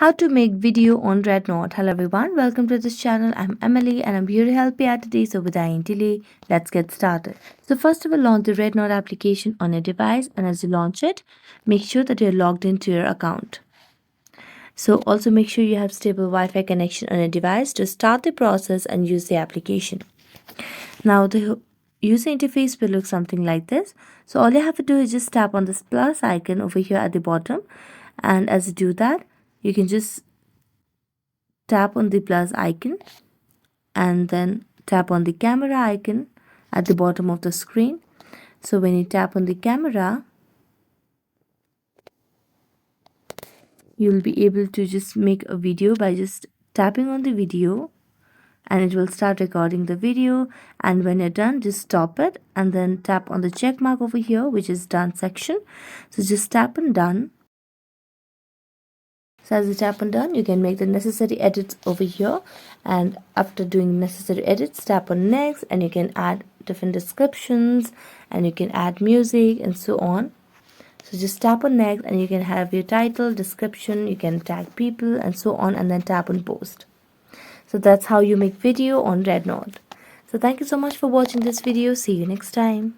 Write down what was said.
How to make video on Rednote. Hello everyone, welcome to this channel. I'm Emily and I'm here to help you out today. So without any delay, let's get started. So first of all, launch the Rednote application on your device, and as you launch it, make sure that you're logged into your account. So also make sure you have stable Wi-Fi connection on your device to start the process and use the application. Now the user interface will look something like this. So all you have to do is just tap on this plus icon over here at the bottom, and as you do that, you can just tap on the plus icon and then tap on the camera icon at the bottom of the screen. So when you tap on the camera, you'll be able to just make a video by just tapping on the video, and it will start recording the video. And when you're done, just stop it and then tap on the check mark over here, which is done section. So just tap on done. So as you tap on done, you can make the necessary edits over here, and after doing necessary edits, tap on next, and you can add different descriptions and you can add music and so on. So just tap on next and you can have your title, description, you can tag people and so on, and then tap on post. So that's how you make video on Rednote. So thank you so much for watching this video. See you next time.